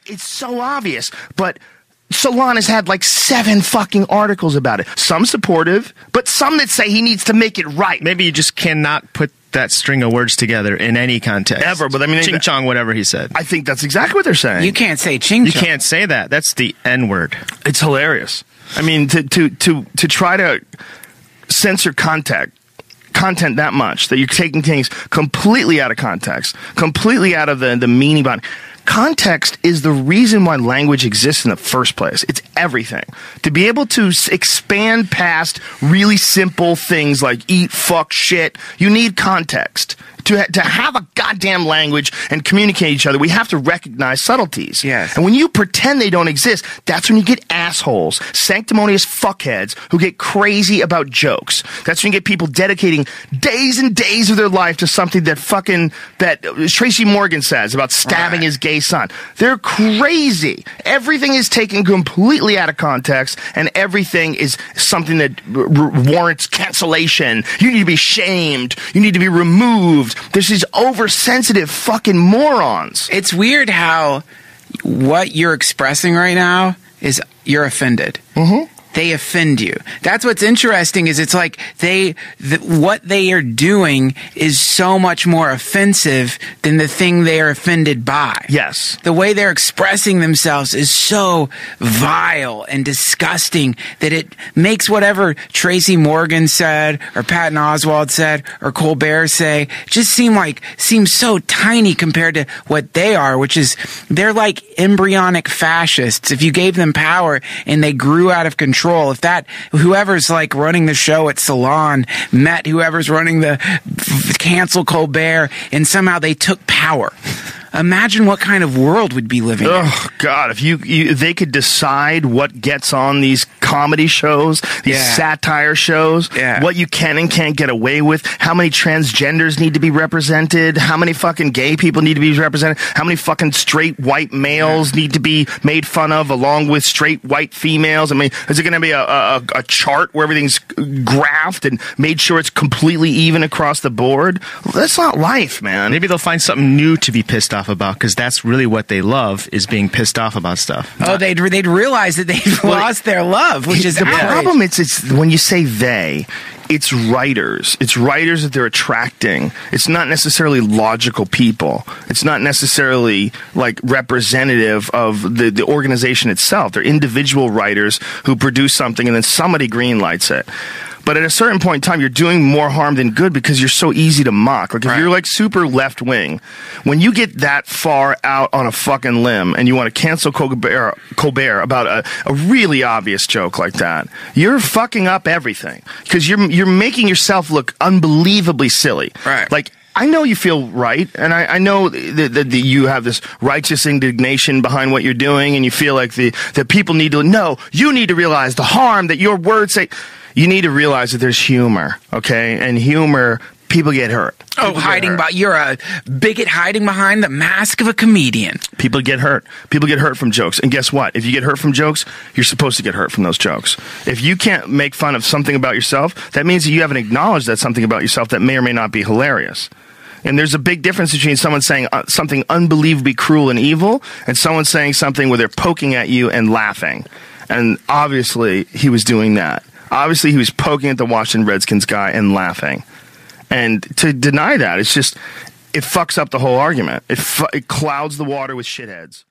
It's so obvious, but Salon has had like 7 fucking articles about it. Some supportive, but some that say he needs to make it right. Maybe you just cannot put that string of words together in any context. Ever, but I mean... Ching chong, whatever he said. I think that's exactly what they're saying. You can't say ching chong. You can't say that. That's the N-word. It's hilarious. I mean, to try to censor content that much, that you're taking things completely out of context, completely out of the meaning behind it. Context is the reason why language exists in the first place. It's everything. To be able to expand past really simple things like eat, fuck, shit, you need context. To have a goddamn language and communicate each other, we have to recognize subtleties. Yes. And when you pretend they don't exist, that's when you get assholes, sanctimonious fuckheads who get crazy about jokes. That's when you get people dedicating days and days of their life to something that Tracy Morgan says about stabbing his gay son. They're crazy. Everything is taken completely out of context, and everything is something that warrants cancellation. You need to be shamed. You need to be removed. There's these oversensitive fucking morons. It's weird how what you're expressing right now is you're offended. Mm-hmm. They offend you. That's what's interesting is it's like what they are doing is so much more offensive than the thing they are offended by. Yes. The way they're expressing themselves is so vile and disgusting that it makes whatever Tracy Morgan said or Patton Oswalt said or Colbert say just seem so tiny compared to what they are, which is they're like embryonic fascists. If you gave them power and they grew out of control, if that whoever's like running the show at Salon met whoever's running the cancel Colbert and somehow they took power, imagine what kind of world we'd be living in. Oh God, if they could decide what gets on these comedy shows, these satire shows, what you can and can't get away with, how many transgenders need to be represented, how many fucking gay people need to be represented, how many fucking straight white males need to be made fun of along with straight white females. I mean, is it going to be a chart where everything's graphed and made sure it's completely even across the board? That's not life, man. Maybe they'll find something new to be pissed off about, because that's really what they love, is being pissed off about stuff. Oh, they'd realize that they've lost their love, which is the problem. It's when you say they, it's writers. It's writers that they're attracting. It's not necessarily logical people. It's not necessarily like representative of the organization itself. They're individual writers who produce something and then somebody greenlights it. But at a certain point in time, you're doing more harm than good because you're so easy to mock. Like, if you're like super left wing, when you get that far out on a fucking limb and you want to cancel Colbert about a really obvious joke like that, you're fucking up everything because you're making yourself look unbelievably silly. Right. Like, I know you feel right, and I know that you have this righteous indignation behind what you're doing, and you feel like the people need to know. You need to realize the harm that your words say. You need to realize that there's humor, okay? And humor, people get hurt. You're a bigot hiding behind the mask of a comedian. People get hurt. People get hurt from jokes. And guess what? If you get hurt from jokes, you're supposed to get hurt from those jokes. If you can't make fun of something about yourself, that means that you haven't acknowledged that something about yourself that may or may not be hilarious. And there's a big difference between someone saying something unbelievably cruel and evil and someone saying something where they're poking at you and laughing. And obviously, he was doing that. Obviously, he was poking at the Washington Redskins guy and laughing. And to deny that, it fucks up the whole argument. It clouds the water with shitheads.